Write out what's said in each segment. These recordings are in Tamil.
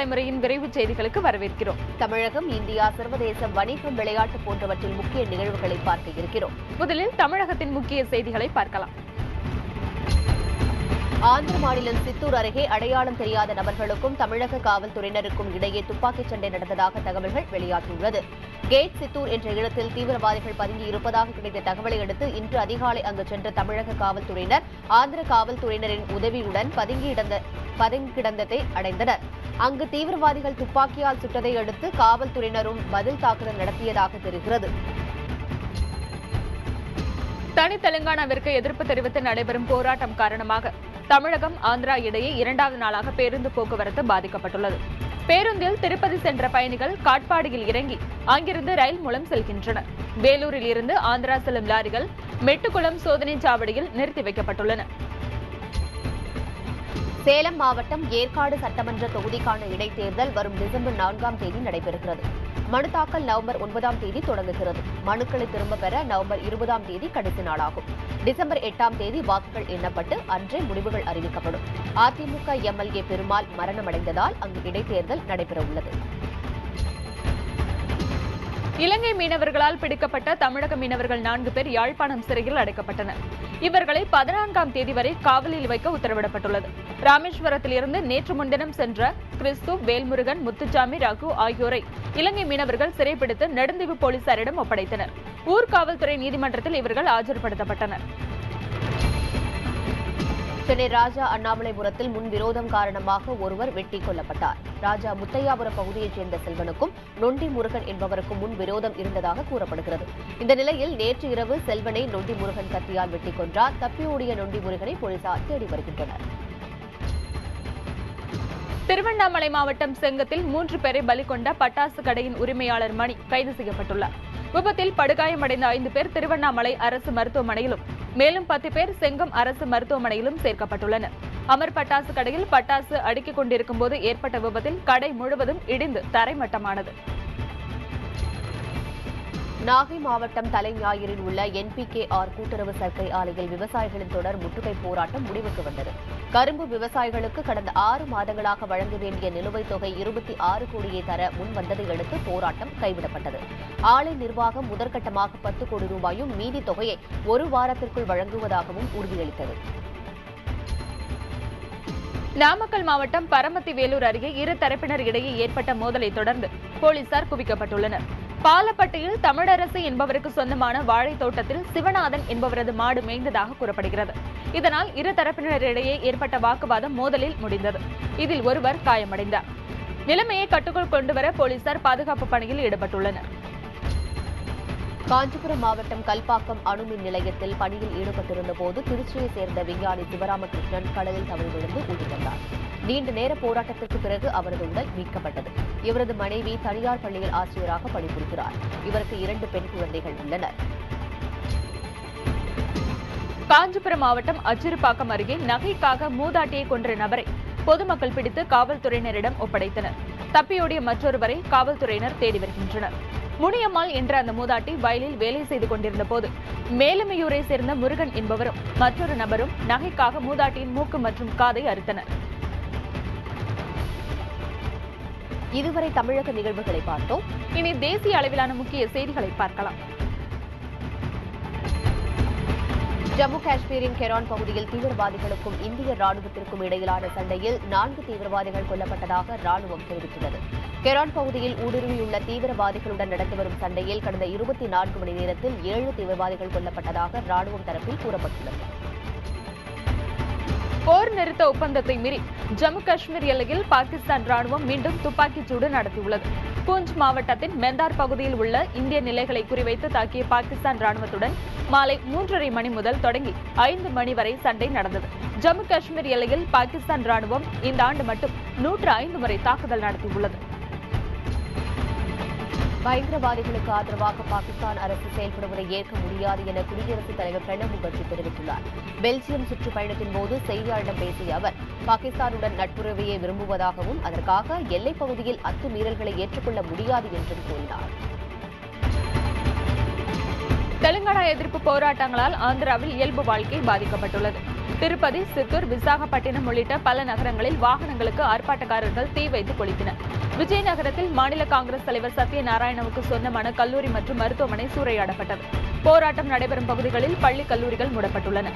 தலைமுறையின் விரைவு செய்திகளுக்கு வரவேற்கிறோம். தமிழகம், இந்தியா, சர்வதேச வணிகம், விளையாட்டு போன்றவற்றில் முக்கிய நிகழ்வுகளை பார்க்க இருக்கிறோம். முதலில் தமிழகத்தின் முக்கிய செய்திகளை பார்க்கலாம். ஆந்திர மாநிலம் சித்தூர் அருகே அடையாளம் தெரியாத நபர்களுக்கும் தமிழக காவல்துறையினருக்கும் இடையே துப்பாக்கிச் சண்டை நடந்ததாக தகவல்கள் வெளியாகியுள்ளது. கேட் சித்தூர் என்ற இடத்தில் தீவிரவாதிகள் பதுங்கி இருப்பதாக கிடைத்த தகவலை அடுத்து இன்று அதிகாலை அங்கு சென்ற தமிழக காவல்துறையினர் ஆந்திர காவல்துறையினரின் உதவியுடன் பதுங்கி கிடந்ததை அடைந்தனர். அங்கு தீவிரவாதிகள் துப்பாக்கியால் சுட்டதை அடுத்து காவல்துறையினரும் பதில் தாக்குதல் நடத்தியதாக தெரிகிறது. தனி தெலுங்கானாவிற்கு எதிர்ப்பு தெரிவித்து நடைபெறும் போராட்டம் காரணமாக தமிழகம், ஆந்திரா இடையே 2வது நாளாக பேருந்து போக்குவரத்து பாதிக்கப்பட்டுள்ளது. பேருந்தில் திருப்பதி சென்ற பயணிகள் காட்பாடியில் இறங்கி அங்கிருந்து ரயில் மூலம் செல்கின்றனர். வேலூரில் இருந்து ஆந்திரா செல்லும் லாரிகள் மெட்டுக்குளம் சோதனை சாவடியில் நிறுத்தி வைக்கப்பட்டுள்ளன. சேலம் மாவட்டம் ஏற்காடு சட்டமன்ற தொகுதிக்கான இடைத்தேர்தல் வரும் டிசம்பர் 4ஆம் தேதி நடைபெறுகிறது. மனு தாக்கல் நவம்பர் 9ஆம் தேதி தொடங்குகிறது. மனுக்களை திரும்பப் பெற நவம்பர் 20ஆம் தேதி கடைசி நாளாகும். டிசம்பர் 8ஆம் தேதி வாக்குகள் எண்ணப்பட்டு அன்றே முடிவுகள் அறிவிக்கப்படும். அதிமுக எம்எல்ஏ பெருமாள் மரணமடைந்ததால் அங்கு இடைத்தேர்தல் நடைபெறவுள்ளது. இலங்கை மீனவர்களால் பிடிக்கப்பட்ட தமிழக மீனவர்கள் 4 பேர் யாழ்ப்பாணம் சிறையில் அடைக்கப்பட்டனர். இவர்களை 14ஆம் தேதி வரை காவலில் வைக்க உத்தரவிடப்பட்டுள்ளது. ராமேஸ்வரத்திலிருந்து நேற்று முன்தினம் சென்ற கிறிஸ்து, வேல்முருகன், முத்துச்சாமி, ரகு ஆகியோரை இலங்கை மீனவர்கள் சிறைப்பிடித்து நெடுந்தீவு போலீசாரிடம் ஒப்படைத்தனர். ஊர்காவல்துறை நீதிமன்றத்தில் இவர்கள் ஆஜர்படுத்தப்பட்டனர். சென்னை ராஜா அண்ணாமலைபுரத்தில் முன்விரோதம் காரணமாக ஒருவர் வெட்டிக் கொல்லப்பட்டார். ராஜா முத்தையாபுரம் பகுதியைச் சேர்ந்த செல்வனுக்கும் நொண்டி முருகன் என்பவருக்கும் முன்விரோதம் இருந்ததாக கூறப்படுகிறது. இந்த நிலையில் நேற்று இரவு செல்வனை நொண்டி முருகன் கத்தியால் வெட்டிக் கொன்றார். தப்பியோடிய நொண்டி முருகனை போலீசார் தேடி வருகின்றனர். திருவண்ணாமலை மாவட்டம் செங்கத்தில் 3 பேரை பலி கொண்ட பட்டாசு கடையின் உரிமையாளர் மணி கைது செய்யப்பட்டுள்ளார். விபத்தில் படுகாயமடைந்த 5 பேர் திருவண்ணாமலை அரசு மருத்துவமனையிலும் மேலும் 10 பேர் செங்கம் அரசு மருத்துவமனையிலும் சேர்க்கப்பட்டுள்ளனர். அமர் பட்டாசு கடையில் பட்டாசு அடுக்கிக் கொண்டிருக்கும் போது ஏற்பட்ட விபத்தில் கடை முழுவதும் இடிந்து தரைமட்டமானது. நாகை மாவட்டம் தலைஞாயிறில் உள்ள NPKR கூட்டுறவு சர்க்கரை ஆலையில் விவசாயிகளின் தொடர் முற்றுகை போராட்டம் முடிவுக்கு வந்தது. கரும்பு விவசாயிகளுக்கு கடந்த 6 மாதங்களாக வழங்க வேண்டிய நிலுவைத் தொகை 26 கோடியை தர முன்வந்ததை அடுத்து போராட்டம் கைவிடப்பட்டது. ஆலை நிர்வாகம் முதற்கட்டமாக 10 கோடி ரூபாயும் மீதி தொகையை 1 வாரத்திற்குள் வழங்குவதாகவும் உறுதியளித்தது. நாமக்கல் மாவட்டம் பரமத்தி வேலூர் அருகே இரு தரப்பினர் இடையே ஏற்பட்ட மோதலை தொடர்ந்து போலீசார் குவிக்கப்பட்டுள்ளனர். பாலப்பட்டியில் தமிழரசு என்பவருக்கு சொந்தமான வாழை தோட்டத்தில் சிவநாதன் என்பவரது மாடு மேய்ந்ததாக கூறப்படுகிறது. இதனால் இரு தரப்பினரிடையே ஏற்பட்ட வாக்குவாதம் மோதலில் முடிந்தது. இதில் ஒருவர் காயமடைந்தார். நிலைமையை கட்டுக்குள் கொண்டுவர போலீசார் பாதுகாப்பு பணியில் ஈடுபட்டுள்ளனர். காஞ்சிபுரம் மாவட்டம் கல்பாக்கம் அணுமின் நிலையத்தில் பணியில் ஈடுபட்டிருந்த போது திருச்சியைச் சேர்ந்த விஞ்ஞானி சிவராமகிருஷ்ணன் கடலில் தவறி விழுந்து உயிரிழந்தார். நீண்ட நேர போராட்டத்திற்கு பிறகு அவரது உடல் மீட்கப்பட்டது. இவரது மனைவி தனியார் பள்ளியில் ஆசிரியராக பணிபுரிகிறார். இவருக்கு 2 பெண் குழந்தைகள் உள்ளனர். காஞ்சிபுரம் மாவட்டம் அச்சிறுபாக்கம் அருகே நகைக்காக மூதாட்டியை கொன்ற நபரை பொதுமக்கள் பிடித்து காவல்துறையினரிடம் ஒப்படைத்தனர். தப்பியோடிய மற்றொருவரை காவல்துறையினர் தேடி வருகின்றனர். முனியம்மாள் என்ற அந்த மூதாட்டி வயலில் வேலை செய்து கொண்டிருந்த போது மேலமையூரை சேர்ந்த முருகன் என்பவரும் மற்றொரு நபரும் நகைக்காக மூதாட்டியின் மூக்கு மற்றும் காதை அறுத்தனர். இதுவரை தமிழக நிகழ்வுகளை பார்த்தோம். இனி தேசிய அளவிலான முக்கிய செய்திகளை பார்க்கலாம். ஜம்மு காஷ்மீரின் கெரான் பகுதியில் தீவிரவாதிகளுக்கும் இந்திய ராணுவத்திற்கும் இடையிலான சண்டையில் 4 தீவிரவாதிகள் கொல்லப்பட்டதாக ராணுவம் தெரிவித்துள்ளது. கெரான் பகுதியில் ஊடுருவியுள்ள தீவிரவாதிகளுடன் நடந்து வரும் சண்டையில் கடந்த 24 மணி நேரத்தில் 7 தீவிரவாதிகள் கொல்லப்பட்டதாக ராணுவம் தரப்பில் கூறப்பட்டுள்ளது. போர் நிறுத்த ஒப்பந்தத்தை மீறி ஜம்மு காஷ்மீர் எல்லையில் பாகிஸ்தான் ராணுவம் மீண்டும் துப்பாக்கிச் சூடு நடத்தியுள்ளது. பூஞ்ச் மாவட்டத்தின் மெந்தார் பகுதியில் உள்ள இந்திய நிலைகளை குறிவைத்து தாக்கிய பாகிஸ்தான் ராணுவத்துடன் மாலை 3:30 மணி முதல் தொடங்கி 5 மணி வரை சண்டை நடந்தது. ஜம்மு காஷ்மீர் எல்லையில் பாகிஸ்தான் ராணுவம் இந்த ஆண்டு மட்டும் 105 முறை தாக்குதல் நடத்தியுள்ளது. பயங்கரவாதிகளுக்கு ஆதரவாக பாகிஸ்தான் அரசு செயல்படுவதை ஏற்க முடியாது என குடியரசுத் தலைவர் பிரணாப் முகர்ஜி தெரிவித்துள்ளார். பெல்ஜியம் சுற்றுப்பயணத்தின் போது செய்தியாளர்களிடம் பேசிய அவர் பாகிஸ்தானுடன் நட்புறவையை விரும்புவதாகவும் அதற்காக எல்லைப் பகுதியில் அத்துமீறல்களை ஏற்றுக்கொள்ள முடியாது என்றும் கூறினார். தெலுங்கானா எதிர்ப்பு போராட்டங்களால் ஆந்திராவில் இயல்பு வாழ்க்கை பாதிக்கப்பட்டுள்ளது. திருப்பதி, சித்தூர், விசாகப்பட்டினம் உள்ளிட்ட பல நகரங்களில் வாகனங்களுக்கு ஆர்ப்பாட்டக்காரர்கள் தீ வைத்து கொளுத்தினர். விஜயநகரத்தில் மாநில காங்கிரஸ் தலைவர் சத்யநாராயணவுக்கு சொந்தமான கல்லூரி மற்றும் மருத்துவமனை சூறையாடப்பட்டது. போராட்டம் நடைபெறும் பகுதிகளில் பள்ளி, கல்லூரிகள் மூடப்பட்டுள்ளன.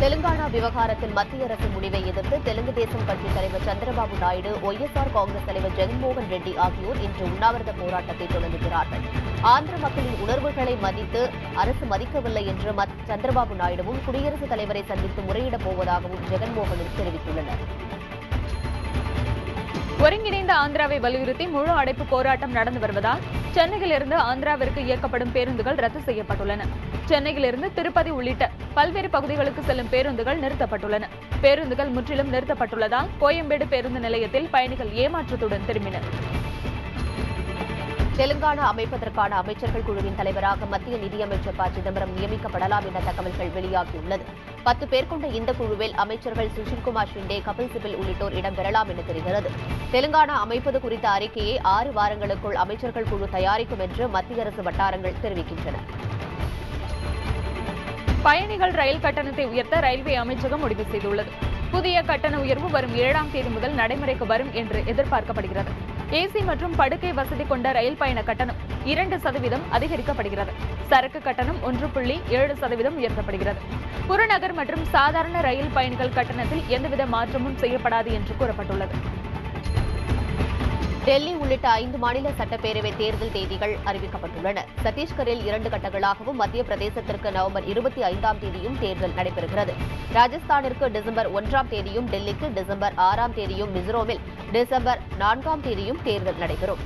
தெலுங்கானா விவகாரத்தில் மத்திய அரசின் முடிவை எதிர்த்து தெலுங்கு தேசம் கட்சித் தலைவர் சந்திரபாபு நாயுடு, ஒய்எஸ்ஆர் காங்கிரஸ் தலைவர் ஜெகன்மோகன் ரெட்டி ஆகியோர் இன்று உண்ணாவிரத போராட்டத்தை தொடங்குகிறார்கள். ஆந்திர மக்களின் உணர்வுகளை மதித்து அரசு மதிக்கவில்லை என்று சந்திரபாபு நாயுடுவும் குடியரசுத் தலைவரை சந்தித்து முறையிடப் போவதாகவும் ஜெகன்மோகனும் தெரிவித்துள்ளனர். ஒருங்கிணைந்த ஆந்திராவை வலியுறுத்தி முழு அடைப்பு போராட்டம் நடந்து வருவதால் சென்னையிலிருந்து ஆந்திராவிற்கு இயக்கப்படும் பேருந்துகள் ரத்து செய்யப்பட்டுள்ளன. சென்னையிலிருந்து திருப்பதி உள்ளிட்ட பல்வேறு பகுதிகளுக்கு செல்லும் பேருந்துகள் நிறுத்தப்பட்டுள்ளன. பேருந்துகள் முற்றிலும் நிறுத்தப்பட்டுள்ளதால் கோயம்பேடு பேருந்து நிலையத்தில் பயணிகள் ஏமாற்றத்துடன் திரும்பினர். தெலுங்கானா அமைப்பதற்கான அமைச்சர்கள் குழுவின் தலைவராக மத்திய நிதியமைச்சர் ப. சிதம்பரம் நியமிக்கப்படலாம் என தகவல்கள் வெளியாகியுள்ளது. 10 பேர் கொண்ட இந்த குழுவில் அமைச்சர்கள் சுஷில்குமார் ஷிண்டே, கபில் சிபில் உள்ளிட்டோர் இடம்பெறலாம் என தெரிகிறது. தெலுங்கானா அமைப்பது குறித்த அறிக்கையை 6 வாரங்களுக்குள் அமைச்சர்கள் குழு தயாரிக்கும் என்று மத்திய அரசு வட்டாரங்கள் தெரிவிக்கின்றன. பயணிகள் ரயில் கட்டணத்தை உயர்த்த ரயில்வே அமைச்சகம் முடிவு செய்துள்ளது. புதிய கட்டண உயர்வு வரும் 7ஆம் தேதி முதல் நடைமுறைக்கு வரும் என்று எதிர்பார்க்கப்படுகிறது. ஏசி மற்றும் படுக்கை வசதி கொண்ட ரயில் பயண கட்டணம் 2% அதிகரிக்கப்படுகிறது. சரக்கு கட்டணம் 1.7% உயர்த்தப்படுகிறது. புறநகர் மற்றும் சாதாரண ரயில் பயணிகள் கட்டணத்தில் எந்தவித மாற்றமும் செய்யப்படாது என்று கூறப்பட்டுள்ளது. டெல்லி உள்ளிட்ட 5 மாநில சட்டப்பேரவை தேர்தல் தேதிகள் அறிவிக்கப்பட்டுள்ளன. சத்தீஸ்கரில் 2 கட்டங்களாகவும், மத்திய பிரதேசத்திற்கு நவம்பர் 25ஆம் தேதியும் தேர்தல் நடைபெறுகிறது. ராஜஸ்தானிற்கு டிசம்பர் 1ஆம் தேதியும், டெல்லிக்கு டிசம்பர் 6ஆம் தேதியும், மிசோரமில் டிசம்பர் 4ஆம் தேதியும் தேர்தல் நடைபெறும்.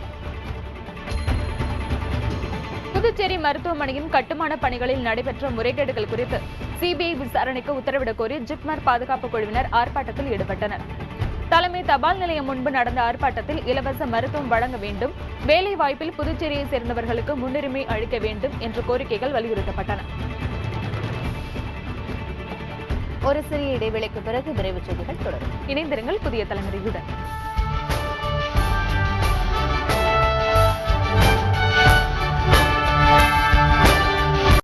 புதுச்சேரி மருத்துவமனையின் கட்டுமான பணிகளில் நடைபெற்ற முறைகேடுகள் குறித்து சிபிஐ விசாரணைக்கு உத்தரவிடக் கோரி ஜிப்மர் பாதுகாப்பு குழுவினர் ஆர்ப்பாட்டத்தில் ஈடுபட்டனர். தலைமை தபால் நிலையம் முன்பு நடந்த ஆர்ப்பாட்டத்தில் இலவச மருத்துவம் வழங்க வேண்டும், வேலை வாய்ப்பில் புதுச்சேரியை சேர்ந்தவர்களுக்கு முன்னுரிமை அளிக்க வேண்டும் என்ற கோரிக்கைகள் வலியுறுத்தப்பட்டன. ஒரு சிறிய இடைவேளைக்கு பிறகு விரைவுச் செய்திகள் தொடரும். இணைந்திருங்கள் புதிய தலைமுறையுடன்.